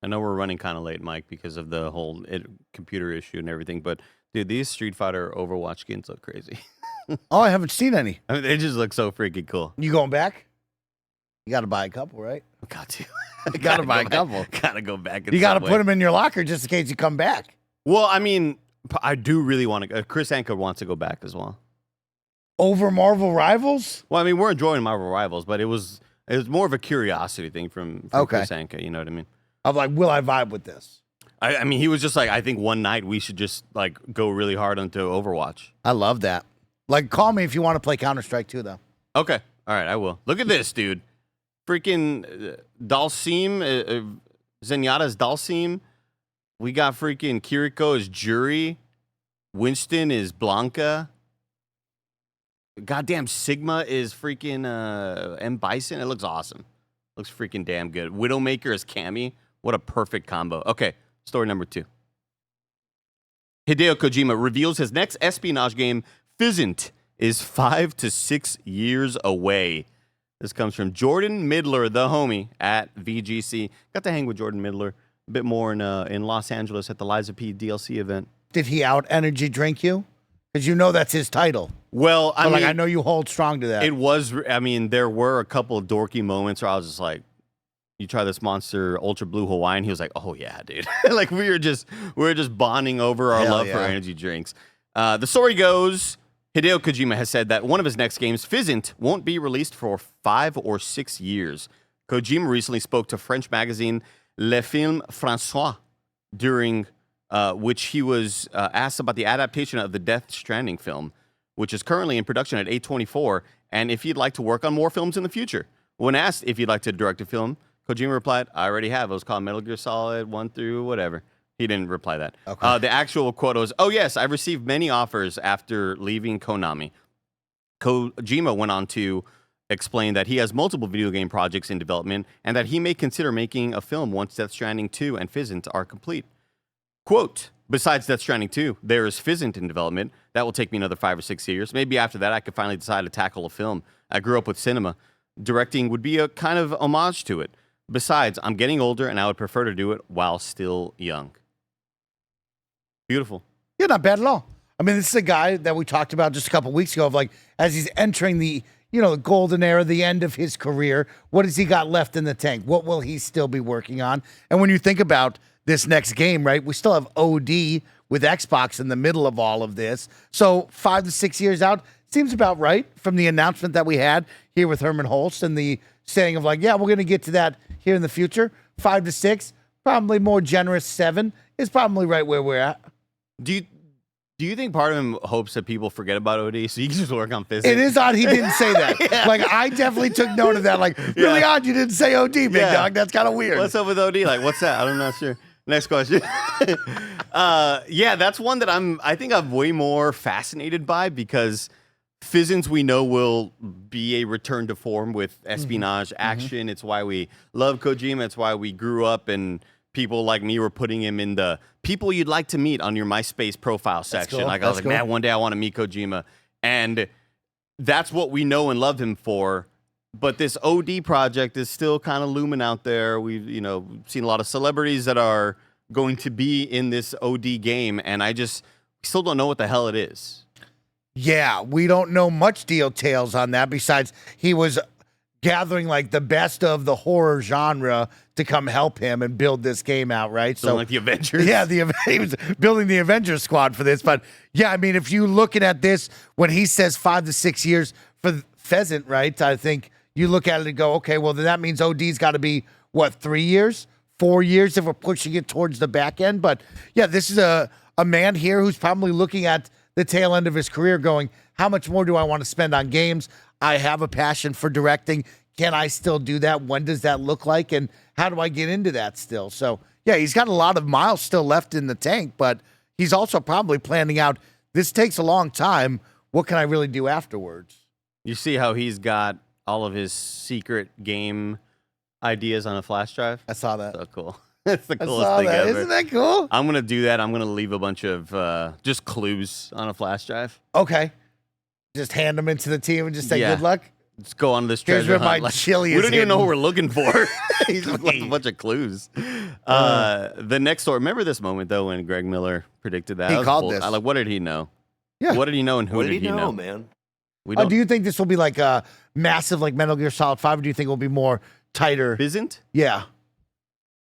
I know we're running kind of late, Mike, because of the whole computer issue and everything. But dude, these Street Fighter Overwatch skins look crazy. Oh, I haven't seen any. I mean, they just look so freaking cool. You going back? You got to buy a couple, right? Got to. You got to buy a couple. Gotta go back. You got to put them in your locker just in case you come back. Well, I mean, I do really want to. Chris Anka wants to go back as well. Over Marvel Rivals? Well, I mean, we're enjoying Marvel Rivals, but it was more of a curiosity thing from Chris Anka. You know what I mean? I'm like, will I vibe with this? I mean, he was just like, I think one night we should just like go really hard onto Overwatch. I love that. Like, call me if you want to play Counter-Strike too, though. Okay. All right, I will. Look at this, dude. Freaking Dalsim, Zenyatta's Dalsim. We got freaking Kiriko as Jury. Winston is Blanca. Goddamn Sigma is freaking M. Bison. It looks awesome. Looks freaking damn good. Widowmaker is Cammy. What a perfect combo. Okay, story number 2. Hideo Kojima reveals his next espionage game, Fizzant, is 5 to 6 years away. This comes from Jordan Midler, the homie, at VGC. Got to hang with Jordan Midler a bit more in Los Angeles at the Liza P DLC event. Did he out energy drink you? Because you know that's his title. Well, I mean, I know you hold strong to that. It was, I mean, there were a couple of dorky moments where I was just like, you try this Monster Ultra Blue Hawaiian? He was like, oh yeah, dude. Like we were just bonding over our love for energy drinks. The story goes, Hideo Kojima has said that one of his next games, Fizzant, won't be released for 5 or 6 years. Kojima recently spoke to French magazine Le Film François, during which he was asked about the adaptation of the Death Stranding film, which is currently in production at A24, and if he'd like to work on more films in the future. When asked if he'd like to direct a film, Kojima replied, I already have. It was called Metal Gear Solid 1 through whatever. He didn't reply that. Okay. The actual quote was, oh yes, I've received many offers after leaving Konami. Kojima went on to explain that he has multiple video game projects in development and that he may consider making a film once Death Stranding 2 and Fizzant are complete. Quote, besides Death Stranding 2, there is Fizzant in development. That will take me another 5 or 6 years. Maybe after that, I could finally decide to tackle a film. I grew up with cinema. Directing would be a kind of homage to it. Besides, I'm getting older, and I would prefer to do it while still young. Beautiful. Yeah, not bad at all. I mean, this is a guy that we talked about just a couple weeks ago of like, as he's entering the, the golden era, the end of his career, what has he got left in the tank? What will he still be working on? And when you think about this next game, right, we still have OD with Xbox in the middle of all of this. So 5 to 6 years out seems about right from the announcement that we had here with Herman Holst and the saying of like, yeah, we're going to get to that here in the future. 5 to 6, probably more generous 7 is probably right where we're at. Do you think part of him hopes that people forget about OD so you can just work on physics? It is odd he didn't say that. Yeah. Like, I definitely took note of that. Like, really odd you didn't say OD, big dog. That's kind of weird. What's up with OD? Like, what's that? I'm not sure. Next question. That's one that I think I'm way more fascinated by because Fizzants we know will be a return to form with espionage action. It's why we love Kojima. It's why we grew up and people like me were putting him in the people you'd like to meet on your MySpace profile section. Cool. Like I was like, man, one day I want to meet Kojima. And that's what we know and love him for. But this OD project is still kind of looming out there. We've, seen a lot of celebrities that are going to be in this OD game. And I still don't know what the hell it is. Yeah, we don't know much details on that besides he was gathering like the best of the horror genre to come help him and build this game out, right? So like the Avengers? Yeah, he was building the Avengers squad for this. But yeah, I mean, if you're looking at this, when he says 5 to 6 years for Pheasant, right? I think you look at it and go, okay, well, then that means OD's got to be, 3 years, 4 years if we're pushing it towards the back end. But yeah, this is a man here who's probably looking at the tail end of his career going, how much more do I want to spend on games? I have a passion for directing. Can I still do that? When does that look like? And how do I get into that still? So, yeah, he's got a lot of miles still left in the tank, but he's also probably planning out, this takes a long time. What can I really do afterwards? You see how he's got all of his secret game ideas on a flash drive? I saw that. So cool. It's the coolest thing ever. Isn't that cool? I'm going to do that. I'm going to leave a bunch of just clues on a flash drive. Okay. Just hand them into the team and just say good luck? let's go on this Here's treasure where my hunt. chili we is don't even know what hidden. we're looking for. He's just left a bunch of clues. The next story. Remember this moment though when Greg Miller predicted that? He That was called this. Like, what did he know? Yeah. What did he know, and who What did he know? man? We don't. Do you think this will be like a massive, like Metal Gear Solid 5, or do you think it will be more tighter? Isn't Yeah.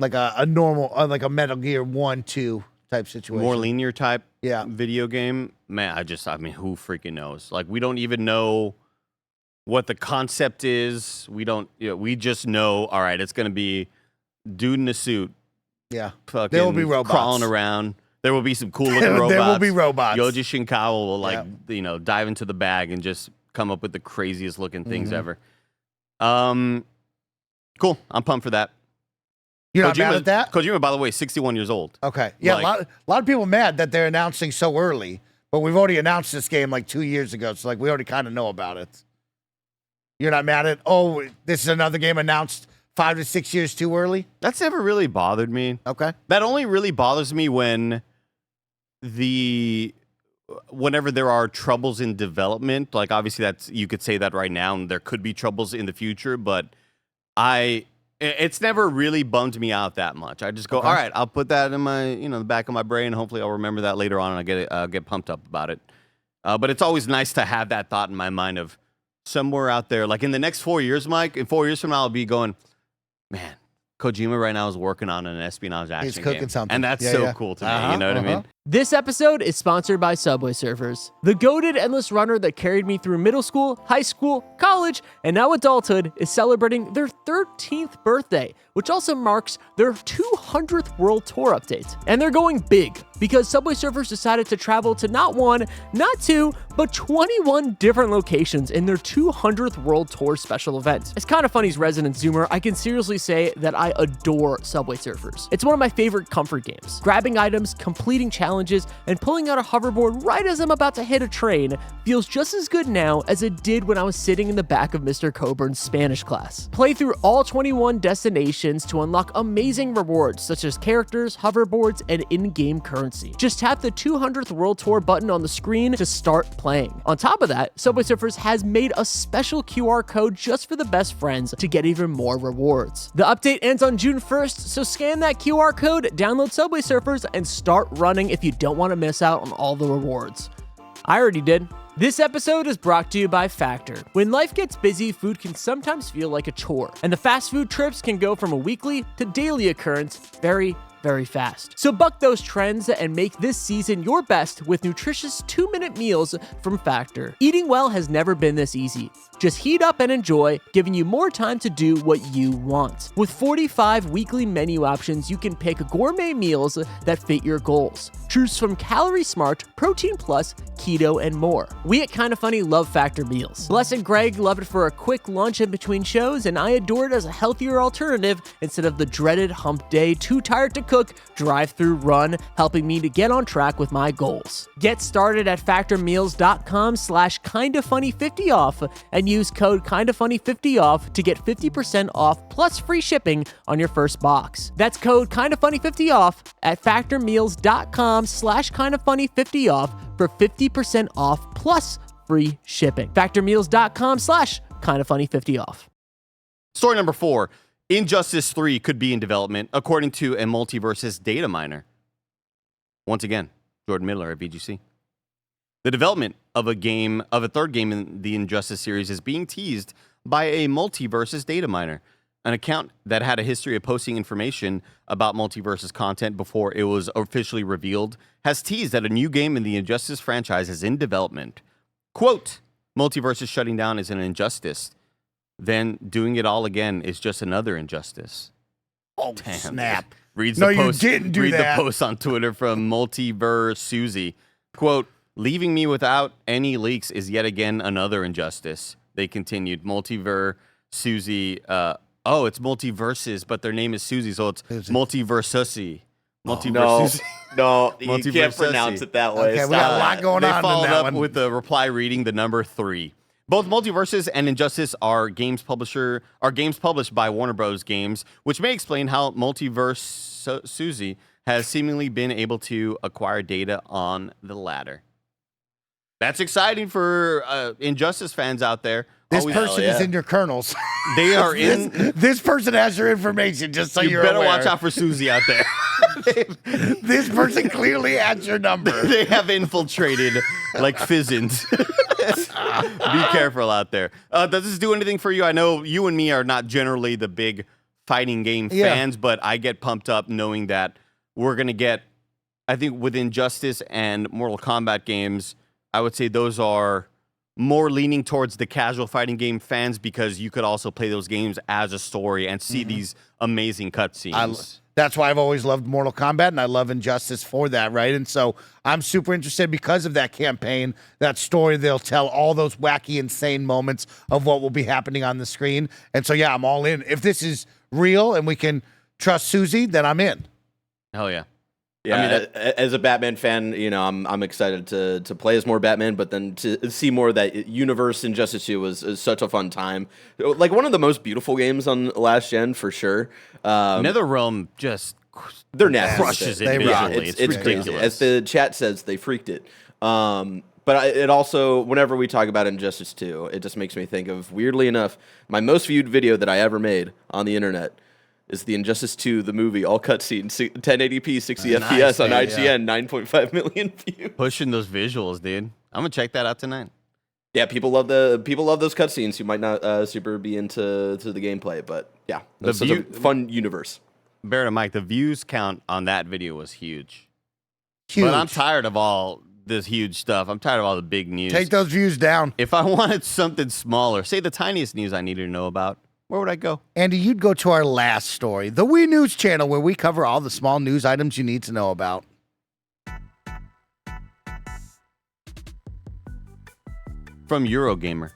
Like a normal, like a Metal Gear 1, 2 type situation. more linear type Yeah. video game? Man, I mean, who freaking knows? Like, we don't even know what the concept is. We don't. We just know. All right, it's gonna be dude in a suit. Yeah. Fucking There will be robots. crawling around. There will be some cool looking robots. There will be robots. Yoji Shinkawa will dive into the bag and just come up with the craziest looking things ever. Cool. I'm pumped for that. You're not mad at that? Kojima, by the way, 61 years old. Okay. Yeah, Like- a lot of people mad that they're announcing so early, but we've already announced this game like 2 years ago, so like we already kind of know about it. You're not mad at, this is another game announced 5 to 6 years too early? That's never really bothered me. Okay. That only really bothers me when whenever there are troubles in development. Like, obviously you could say that right now, and there could be troubles in the future, but it's never really bummed me out that much. I just go, all right, I'll put that in my, the back of my brain. Hopefully I'll remember that later on and I'll get pumped up about it. But it's always nice to have that thought in my mind of somewhere out there, like in the next 4 years, Mike, in 4 years from now, I'll be going, man, Kojima right now is working on an espionage action He's cooking game. something. And that's cool to me. You know what I mean? This episode is sponsored by Subway Surfers, the goated endless runner that carried me through middle school, high school, college, and now adulthood is celebrating their 13th birthday, which also marks their 200th world tour update. And they're going big because Subway Surfers decided to travel to not one, not two, but 21 different locations in their 200th world tour special event. As Kinda Funny's resident Zoomer, I can seriously say that I adore Subway Surfers. It's one of my favorite comfort games. Grabbing items, completing challenges, and pulling out a hoverboard right as I'm about to hit a train feels just as good now as it did when I was sitting in the back of Mr. Coburn's Spanish class. Play through all 21 destinations to unlock amazing rewards such as characters, hoverboards, and in-game currency. Just tap the 200th World Tour button on the screen to start playing. On top of that, Subway Surfers has made a special QR code just for the best friends to get even more rewards. The update ends on June 1st, so scan that QR code, download Subway Surfers, and start running if you don't want to miss out on all the rewards. I already did. This episode is brought to you by Factor. When life gets busy, food can sometimes feel like a chore, and the fast food trips can go from a weekly to daily occurrence very fast. So buck those trends and make this season your best with nutritious 2-minute meals from Factor. Eating well has never been this easy. Just heat up and enjoy, giving you more time to do what you want. With 45 weekly menu options, you can pick gourmet meals that fit your goals. Choose from Calorie Smart, Protein Plus, Keto, and more. We at Kinda Funny love Factor meals. Bless and Greg love it for a quick lunch in between shows, and I adore it as a healthier alternative instead of the dreaded hump day, too tired to cook, drive-through run, helping me to get on track with my goals. Get started at factormeals.com/kindafunny50off and use code kindafunny50off to get 50% off plus free shipping on your first box. That's code kindafunny50off at factormeals.com/kindafunny50off for 50% off plus free shipping. Factormeals.com/kindafunny50off. Story number 4. Injustice 3 could be in development, according to a multiverses data miner. Once again, Jordan Miller at VGC. The development of a third game in the Injustice series is being teased by a multiverses data miner, an account that had a history of posting information about multiverses content before it was officially revealed, has teased that a new game in the Injustice franchise is in development. Quote, multiverses shutting down is an injustice. Then doing it all again is just another injustice. Oh, Damn, snap. Reads No, the you post, didn't do read that. the post on Twitter from Multiverse Susie. Quote, leaving me without any leaks is yet again another injustice. They continued. Multiverse Susie. It's Multiverses, but their name is Susie, so it's Multiversussy. Multiverse. No, you Multiverse can't pronounce it that way. Okay, we got a lot going They on in followed that up one. with the reply reading the number 3. Both Multiverses and Injustice are games published by Warner Bros. Games, which may explain how Multiverse Susie has seemingly been able to acquire data on the latter. That's exciting for Injustice fans out there. This Oh, person hell is yeah. in your kernels. They are in. This person has your information, just so You you're better aware. watch out for Susie out there. This person clearly has your number. They have infiltrated like Fizzins. Be careful out there. Does this do anything for you? I know you and me are not generally the big fighting game fans, but I get pumped up knowing that we're going to get, I think with Injustice and Mortal Kombat games, I would say those are more leaning towards the casual fighting game fans because you could also play those games as a story and see these amazing cutscenes. That's why I've always loved Mortal Kombat, and I love Injustice for that, right? And so I'm super interested because of that campaign, that story they'll tell, all those wacky, insane moments of what will be happening on the screen. And so, yeah, I'm all in. If this is real and we can trust Susie, then I'm in. Hell yeah. Yeah, I mean, as a Batman fan, you know, I'm excited to play as more Batman, but then to see more of that universe. Injustice 2 was such a fun time. Like one of the most beautiful games on last gen for sure. NetherRealm just They're nasty. crushes it They rock. visually. It's crazy. ridiculous. As the chat says, they freaked it. But it also, whenever we talk about Injustice 2, it just makes me think of, weirdly enough, my most viewed video that I ever made on the internet is the Injustice 2, the movie, all cutscene, 1080p, 60 FPS on IGN, 9.5 million views. Pushing those visuals, dude. I'm gonna check that out tonight. Yeah, people love those cutscenes who might not super be into the gameplay, but yeah, that's such a fun universe. Barrett and Mike, the views count on that video was huge. Huge. But I'm tired of all this huge stuff. I'm tired of all the big news. Take those views down. If I wanted something smaller, say the tiniest news I needed to know about, where would I go? Andy, you'd go to our last story, the We News channel, where we cover all the small news items you need to know about. From Eurogamer.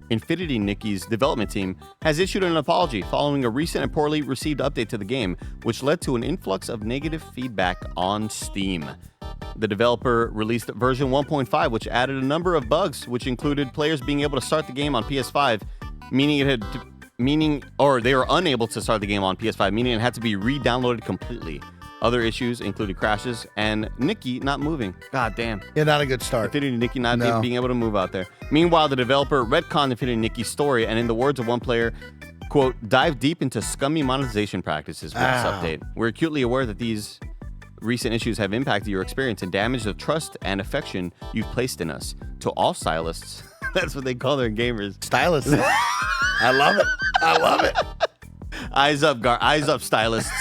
Infinity Nikki's development team has issued an apology following a recent and poorly received update to the game, which led to an influx of negative feedback on Steam. The developer released version 1.5, which added a number of bugs, which included players being able to start the game on PS5, they were unable to start the game on PS5, meaning it had to be re-downloaded completely. Other issues included crashes and Nikki not moving. God damn. Yeah, not a good start. Infinity Nikki not being able to move out there. Meanwhile, the developer retconned Infinity Nikki's story, and in the words of one player, quote, dive deep into scummy monetization practices with this update. We're acutely aware that these recent issues have impacted your experience and damaged the trust and affection you've placed in us. To all stylists, that's what they call their gamers. Stylists. I love it. I love it. Eyes up, stylists.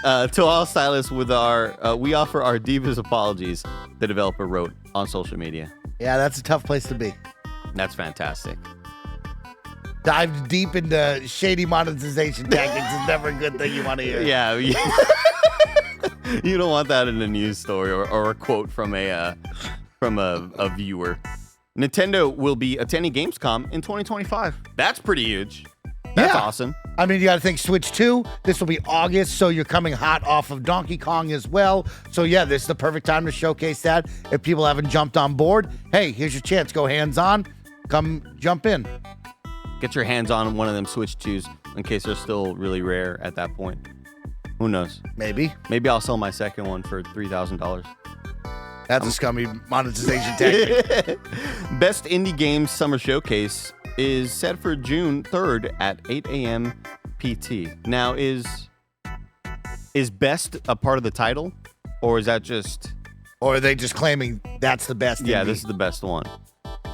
To all stylists, we offer our deepest apologies, the developer wrote on social media. Yeah, that's a tough place to be. That's fantastic. Dive deep into shady monetization tactics is never a good thing you want to hear. Yeah. You don't want that in a news story or a quote from a viewer. Nintendo will be attending Gamescom in 2025. That's pretty huge. That's awesome. I mean, you got to think Switch 2. This will be August, so you're coming hot off of Donkey Kong as well. So, yeah, this is the perfect time to showcase that. If people haven't jumped on board, hey, here's your chance. Go hands-on. Come jump in. Get your hands on one of them Switch 2s in case they're still really rare at that point. Who knows? Maybe. Maybe I'll sell my second one for $3,000. That's a scummy monetization tactic. Best Indie Games Summer Showcase is set for June 3rd at 8 a.m. PT. Now, is best a part of the title, or is that just... Or are they just claiming that's the best Yeah, indie? this is the best one.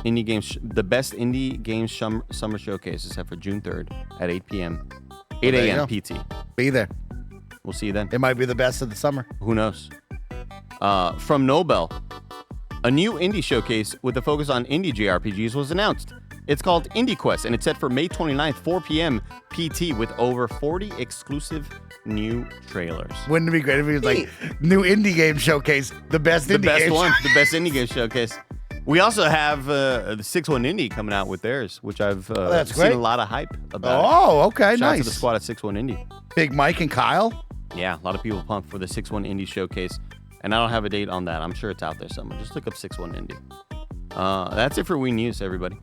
Indie Games, the best Indie Games Summer Showcase is set for June 3rd at 8 p.m. 8 there you a.m. go. PT. Be there. We'll see you then. It might be the best of the summer. Who knows? From Nobel, a new indie showcase with a focus on indie JRPGs was announced. It's called Indie Quest, and it's set for May 29th, 4 p.m. PT, with over 40 exclusive new trailers. Wouldn't it be great if it was like new indie game showcase, the best indie game The best indie game showcase. We also have the 6-1 Indie coming out with theirs, which I've that's seen great. a lot of hype about. Oh, okay, Shout out nice. to the squad at 6-1 Indie. Big Mike and Kyle. Yeah, a lot of people pumped for the 6-1 Indie showcase, and I don't have a date on that. I'm sure it's out there somewhere. Just look up 6-1 Indie. That's it for We News, everybody.